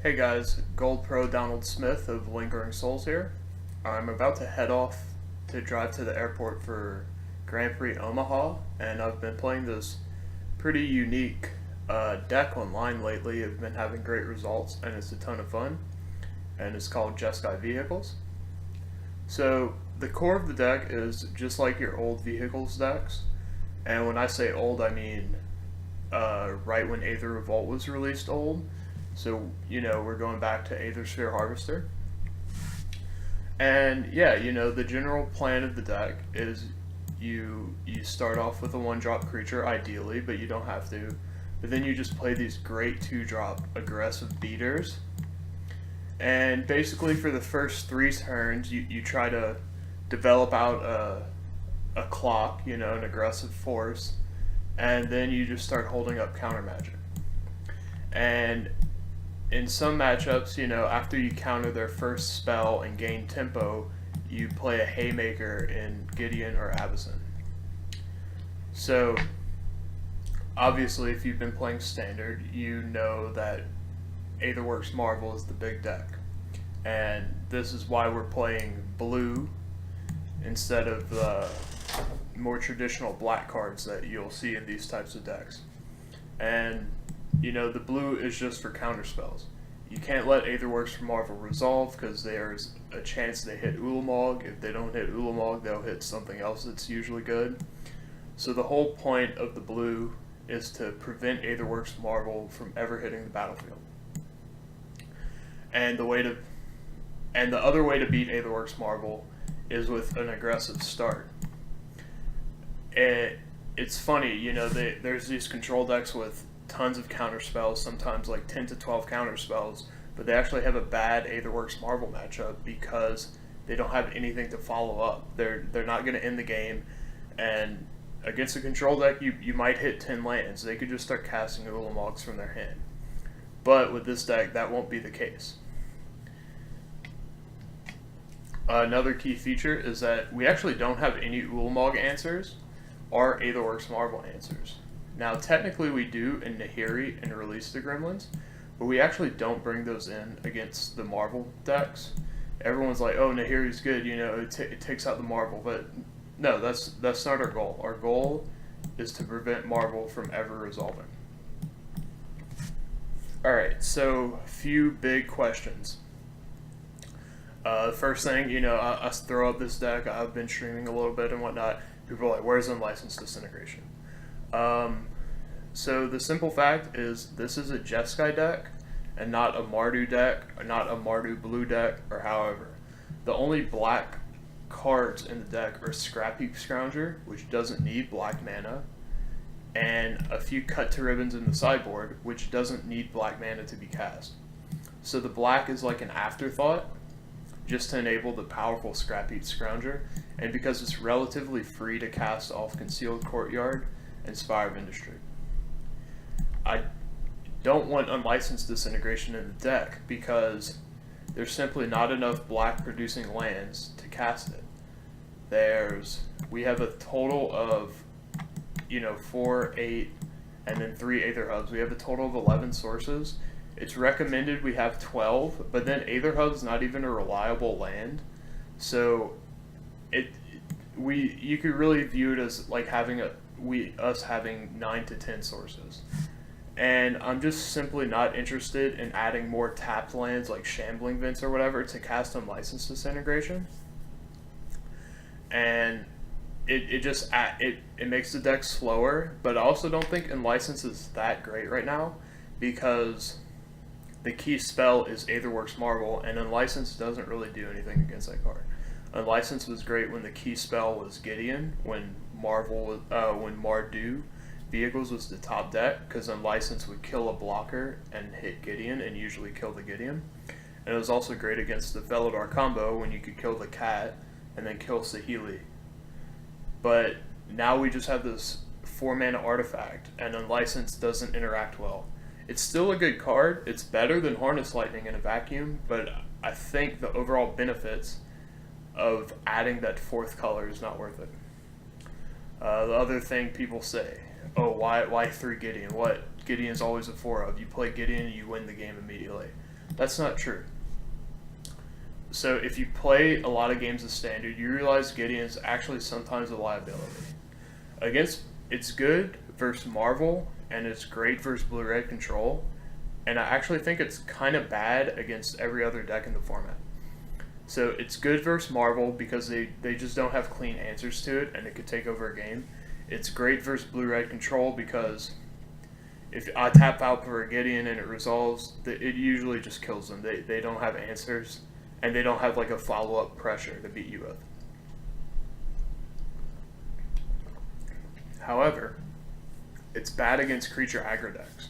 Hey guys, Gold Pro Donald Smith of Lingering Souls here. I'm about to head off to drive to the airport for Grand Prix Omaha, and I've been playing this pretty unique deck online lately. I've been having great results, and it's a ton of fun, and it's called Jeskai Vehicles. So the core of the deck is just like your old Vehicles decks, and when I say old, I mean right when Aether Revolt was released old. So, we're going back to Aethersphere Harvester. And yeah, the general plan of the deck is you start off with a 1-drop creature, ideally, but you don't have to. But then you just play these great 2-drop aggressive beaters. And basically for the first 3 turns, you try to develop out a clock, an aggressive force. And then you just start holding up counter magic. And in some matchups, after you counter their first spell and gain tempo, you play a Haymaker in Gideon or Avacyn. So, obviously, if you've been playing Standard, you know that Aetherworks Marvel is the big deck. And this is why we're playing blue instead of the more traditional black cards that you'll see in these types of decks. And the blue is just for counter spells. You can't let Aetherworks Marvel resolve because there's a chance they hit Ulamog. If they don't hit Ulamog, they'll hit something else that's usually good. So the whole point of the blue is to prevent Aetherworks Marvel from ever hitting the battlefield. And the other way to beat Aetherworks Marvel is with an aggressive start. It's funny, there's these control decks with tons of counter spells, sometimes like 10 to 12 counter spells, but they actually have a bad Aetherworks Marvel matchup because they don't have anything to follow up. They're not going to end the game, and against a control deck, you might hit 10 lands. They could just start casting Ulamogs from their hand. But with this deck, that won't be the case. Another key feature is that we actually don't have any Ulamog answers or Aetherworks Marvel answers. Now, technically we do in Nahiri and Release the Gremlins, but we actually don't bring those in against the Marvel decks. Everyone's like, oh, Nahiri's good, it takes out the Marvel, but no, that's not our goal. Our goal is to prevent Marvel from ever resolving. Alright, so a few big questions. First thing, I throw up this deck, I've been streaming a little bit and whatnot. People are like, where's Unlicensed Disintegration? So the simple fact is this is a Jeskai deck and not a Mardu deck, or not a Mardu blue deck, or however. The only black cards in the deck are Scrapheap Scrounger, which doesn't need black mana, and a few Cut to Ribbons in the sideboard, which doesn't need black mana to be cast. So the black is like an afterthought, just to enable the powerful Scrapheap Scrounger, and because it's relatively free to cast off Concealed Courtyard and Spire of Industry. I don't want Unlicensed Disintegration in the deck because there's simply not enough black producing lands to cast it. We have a total of 4, 8, and then 3 Aether Hubs. We have a total of 11 sources. It's recommended we have 12, but then Aether Hub's not even a reliable land, so you could really view it as like having us having 9 to 10 sources. And I'm just simply not interested in adding more tapped lands like Shambling Vents or whatever to cast Unlicensed Disintegration. And it makes the deck slower, but I also don't think Unlicensed is that great right now because the key spell is Aetherworks Marvel, and Unlicensed doesn't really do anything against that card. Unlicensed was great when the key spell was Gideon, when Mardu Vehicles was the top deck, because Unlicensed would kill a blocker and hit Gideon, and usually kill the Gideon. And it was also great against the Felidar combo when you could kill the cat and then kill Saheeli. But now we just have this 4-mana artifact, and Unlicensed doesn't interact well. It's still a good card. It's better than Harness Lightning in a vacuum, but I think the overall benefits of adding that 4th color is not worth it. The other thing people say, why 3 Gideon? What? Gideon's always a 4 of. You play Gideon, you win the game immediately. That's not true. So if you play a lot of games of Standard, you realize Gideon's actually sometimes a liability. It's good versus Marvel, and it's great versus Blue-Red Control, and I actually think it's kind of bad against every other deck in the format. So it's good versus Marvel because they just don't have clean answers to it, and it could take over a game. It's great versus Blue-Red Control because if I tap out for a Gideon and it resolves, it usually just kills them. They don't have answers, and they don't have like a follow-up pressure to beat you with. However, it's bad against creature aggro decks.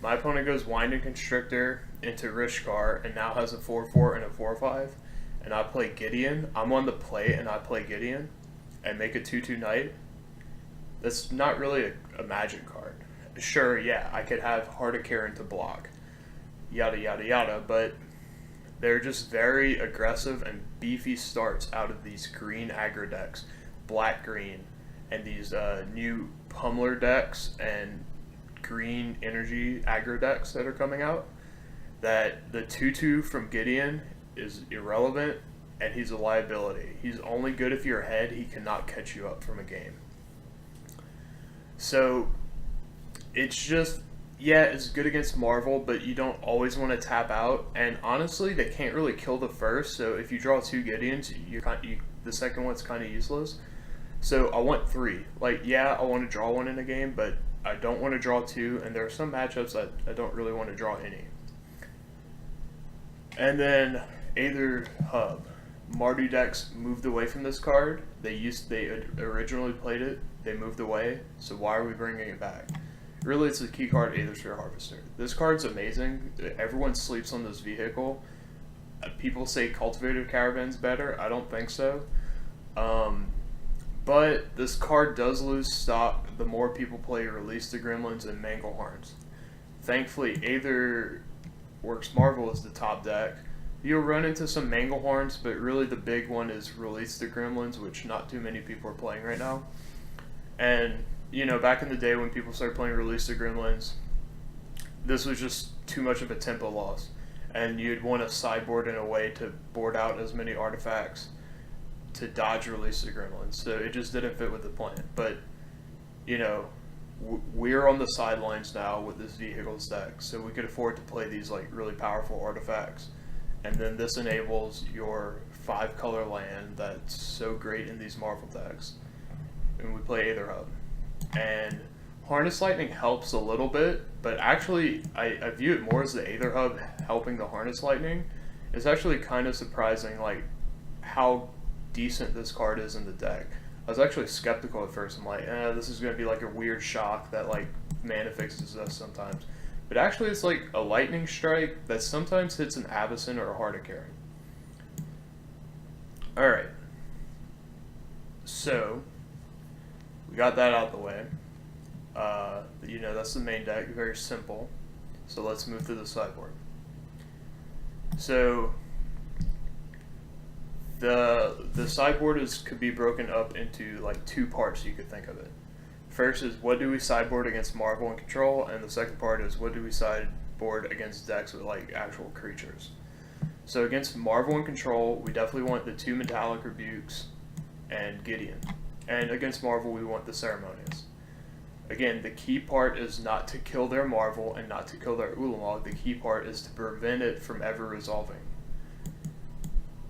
My opponent goes Winding Constrictor into Rishkar and now has a 4/4 and a 4/5, and I play Gideon. I'm on the play and I play Gideon and make a 2/2 Knight. That's not really a magic card. Sure, yeah, I could have Heart of Kiran to block, yada yada yada, but they're just very aggressive and beefy starts out of these green aggro decks, black-green, and these new Pummeler decks and green energy aggro decks that are coming out, that the 2/2 from Gideon is irrelevant, and he's a liability. He's only good if you're ahead. He cannot catch you up from a game. So it's just, yeah, it's good against Marvel, but you don't always want to tap out, and honestly, they can't really kill the first, so if you draw 2 Gideons, the second one's kind of useless. So I want 3. Like, yeah, I want to draw 1 in a game, but I don't want to draw 2, and there are some matchups that I don't really want to draw any. And then Aether Hub. Mardu decks moved away from this card. They originally played it. They moved away. So why are we bringing it back? Really, it's the key card, Aethersphere Harvester. This card's amazing. Everyone sleeps on this vehicle. People say Cultivated Caravan's better. I don't think so. But this card does lose stock the more people play Release the Gremlins and Manglehorns. Thankfully, Aether Works Marvel is the top deck. You'll run into some Manglehorns, but really the big one is Release the Gremlins, which not too many people are playing right now. And, you know, back in the day when people started playing Release the Gremlins, this was just too much of a tempo loss. And you'd want to sideboard in a way to board out as many artifacts to dodge Release the Gremlins. So it just didn't fit with the plan. But, you know, we're on the sidelines now with this vehicles deck, so we could afford to play these like really powerful artifacts. And then this enables your 5-color land that's so great in these Marvel decks. And we play Aether Hub. And Harness Lightning helps a little bit, but actually I view it more as the Aether Hub helping the Harness Lightning. It's actually kind of surprising like how decent this card is in the deck. I was actually skeptical at first. I'm like, this is going to be like a weird shock that like mana fixes us sometimes. But actually it's like a lightning strike that sometimes hits an Avacyn or a Heart of Kiran. Alright. So, we got that out the way. You know, that's the main deck, very simple. So let's move to the sideboard. So, the sideboard could be broken up into like 2 parts, you could think of it. First is what do we sideboard against Marvel and Control, and the second part is what do we sideboard against decks with like actual creatures. So against Marvel and Control, we definitely want the 2 Metallic Rebukes and Gideon. And against Marvel, we want the Ceremonious. Again, the key part is not to kill their Marvel and not to kill their Ulamog. The key part is to prevent it from ever resolving.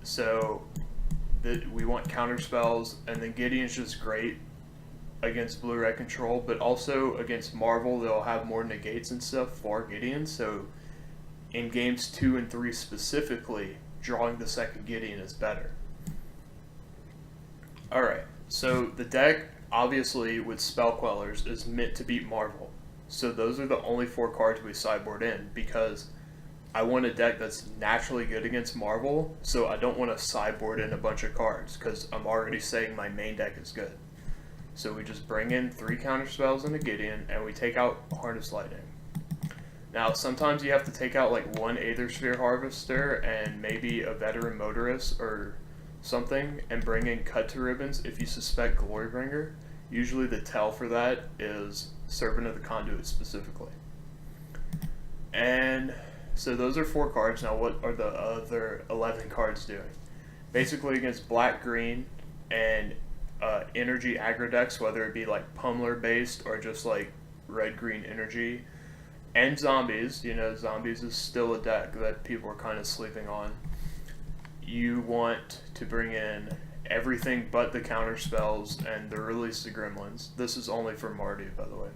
So we want counter spells, and then Gideon's just great against Blue-Red Control, but also against Marvel, they'll have more negates and stuff for Gideon, so in games 2 and 3 specifically, drawing the second Gideon is better. Alright, so the deck, obviously, with Spell Quellers, is meant to beat Marvel. So those are the only 4 cards we sideboard in, because I want a deck that's naturally good against Marvel, so I don't want to sideboard in a bunch of cards, because I'm already saying my main deck is good. So we just bring in 3 counter spells into Gideon, and we take out Harness Lightning. Now, sometimes you have to take out like 1 Aethersphere Harvester and maybe a Veteran Motorist or something, and bring in Cut to Ribbons if you suspect Glorybringer. Usually the tell for that is Servant of the Conduit specifically. And So those are 4 cards. Now what are the other 11 cards doing? Basically against black, green, and energy aggro decks, whether it be like Pummeler based or just like red, green energy, and zombies. You know, zombies is still a deck that people are kind of sleeping on. You want to bring in everything but the counter spells and the Release the Gremlins. This is only for Mardu, by the way.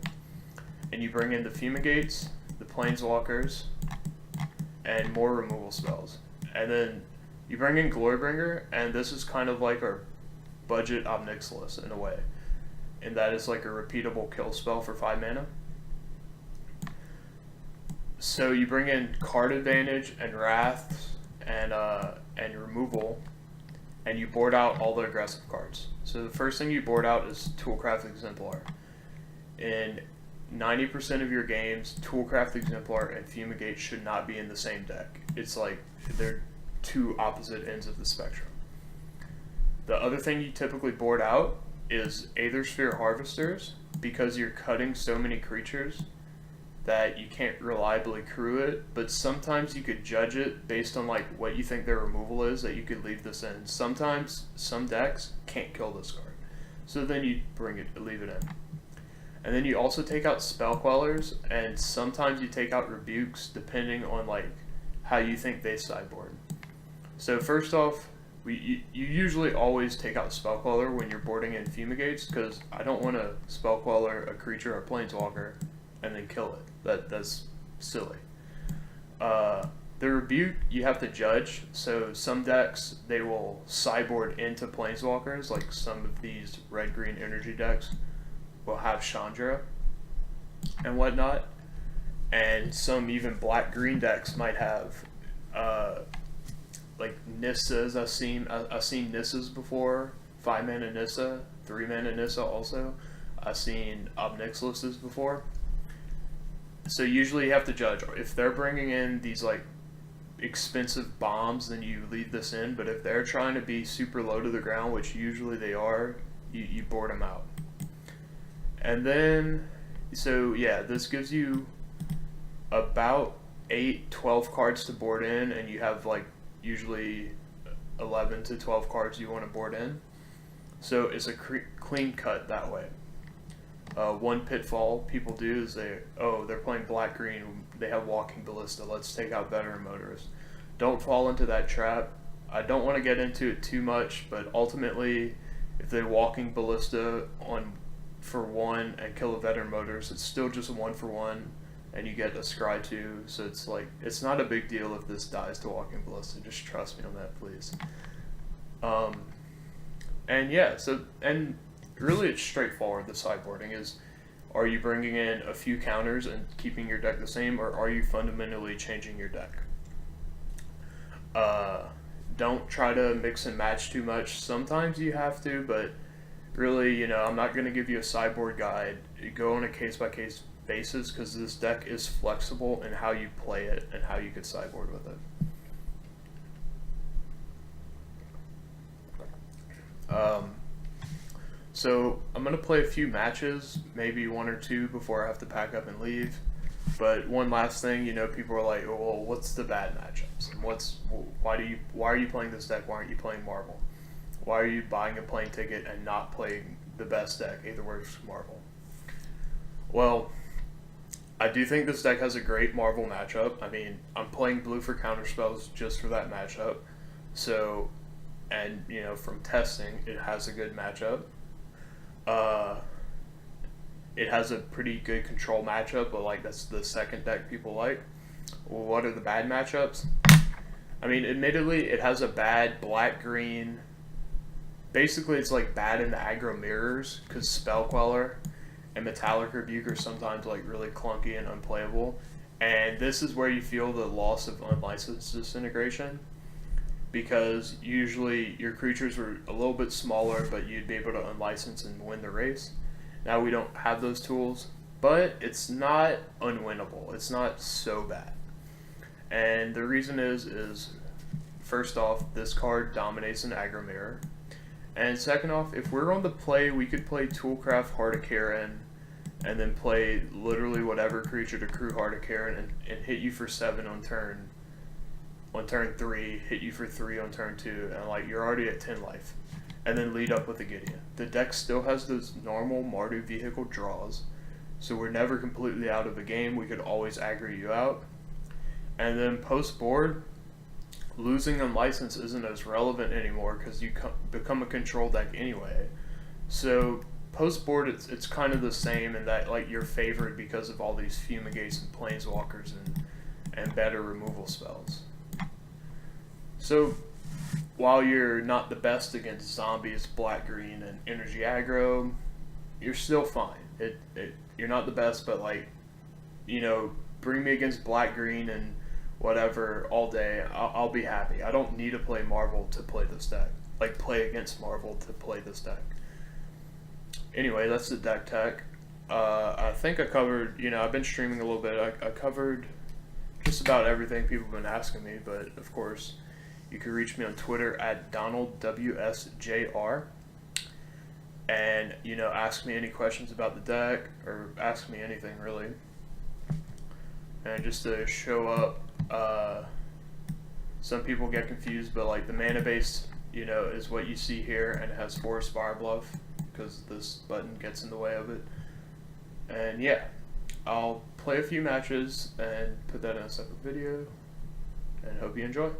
And you bring in the Fumigates, the Planeswalkers, and more removal spells. And then you bring in Glorybringer, and this is kind of like our budget Omnixilus in a way. And that is like a repeatable kill spell for 5 mana. So you bring in card advantage and wraths and removal, and you board out all the aggressive cards. So the first thing you board out is Toolcraft Exemplar. In 90% of your games, Toolcraft Exemplar and Fumigate should not be in the same deck. It's like they're 2 opposite ends of the spectrum. The other thing you typically board out is Aethersphere Harvesters, because you're cutting so many creatures that you can't reliably crew it, but sometimes you could judge it based on like what you think their removal is, that you could leave this in. Sometimes some decks can't kill this card, so then you leave it in. And then you also take out Spell Quellers, and sometimes you take out Rebukes depending on like how you think they sideboard. So first off, you usually always take out Spell Queller when you're boarding in Fumigates, because I don't want to Spell Queller a creature or Planeswalker and then kill it. That's silly. The Rebuke you have to judge. So some decks, they will sideboard into Planeswalkers, like some of these red-green energy decks will have Chandra and whatnot, and some even black-green decks might have like Nissas. I've seen Nissas before, 5 mana Nissa, 3 mana Nissa also. I've seen Omnixilises before. So usually you have to judge. If they're bringing in these like expensive bombs, then you leave this in. But if they're trying to be super low to the ground, which usually they are, you board them out. And then, so yeah, this gives you about 12 cards to board in, and you have like usually 11 to 12 cards you want to board in. So it's a clean cut that way. One pitfall people do is they're playing black-green, they have Walking Ballista, let's take out Veteran Motorist. Don't fall into that trap. I don't want to get into it too much, but ultimately, if they're Walking Ballista for 1 and kill a Veteran Motorist, it's still just a 1-for-1, and you get a Scry 2, so it's like, it's not a big deal if this dies to Walking Ballista, just trust me on that, please. And yeah, and really it's straightforward. The sideboarding is, are you bringing in a few counters and keeping your deck the same, or are you fundamentally changing your deck? Don't try to mix and match too much. Sometimes you have to, but really, you know, I'm not going to give you a sideboard guide. You go on a case-by-case basis, because this deck is flexible in how you play it and how you could sideboard with it. So I'm going to play a few matches, maybe 1 or 2 before I have to pack up and leave. But one last thing, you know, people are like, well, what's the bad matchups? And why are you playing this deck? Why aren't you playing Marvel? Why are you buying a plane ticket and not playing the best deck, Aetherworks Marvel? Well, I do think this deck has a great Marvel matchup. I mean, I'm playing blue for counterspells just for that matchup. So, and, you know, from testing, it has a good matchup. It has a pretty good control matchup, but like that's the second deck people like. Well, what are the bad matchups? I mean, admittedly, it has a bad black-green. Basically, it's like bad in the aggro mirrors, because Spell Queller and Metallic Rebuke are sometimes like really clunky and unplayable. And this is where you feel the loss of unlicensed disintegration, because usually your creatures were a little bit smaller, but you'd be able to unlicense and win the race. Now we don't have those tools, but it's not unwinnable. It's not so bad. And the reason is first off, this card dominates an aggro mirror. And second off, if we're on the play, we could play Toolcraft Heart of Kiran and then play literally whatever creature to crew Heart of Kiran and hit you for 7 on turn 3, hit you for 3 on turn 2, and like you're already at 10 life. And then lead up with a Gideon. The deck still has those normal Mardu vehicle draws, so we're never completely out of the game. We could always aggro you out. And then post board, losing Unlicensed isn't as relevant anymore because you become a control deck anyway. So post board, it's kind of the same in that like you're favored because of all these Fumigates and Planeswalkers and better removal spells. So while you're not the best against zombies, black, green, and energy aggro, you're still fine. You're not the best, but like, you know, bring me against black, green, and whatever all day, I'll be happy. I don't need to play Marvel to play this deck. Like, play against Marvel to play this deck. Anyway, that's the deck tech. I think I covered, you know, I've been streaming a little bit. I covered just about everything people have been asking me, but of course, you can reach me on Twitter at DonaldWSJR. And, you know, ask me any questions about the deck, or ask me anything, really. And just to show up, some people get confused, but, like, the mana base, you know, is what you see here, and it has 4 Spirebluff, because this button gets in the way of it. And, yeah, I'll play a few matches and put that in a separate video, and hope you enjoy.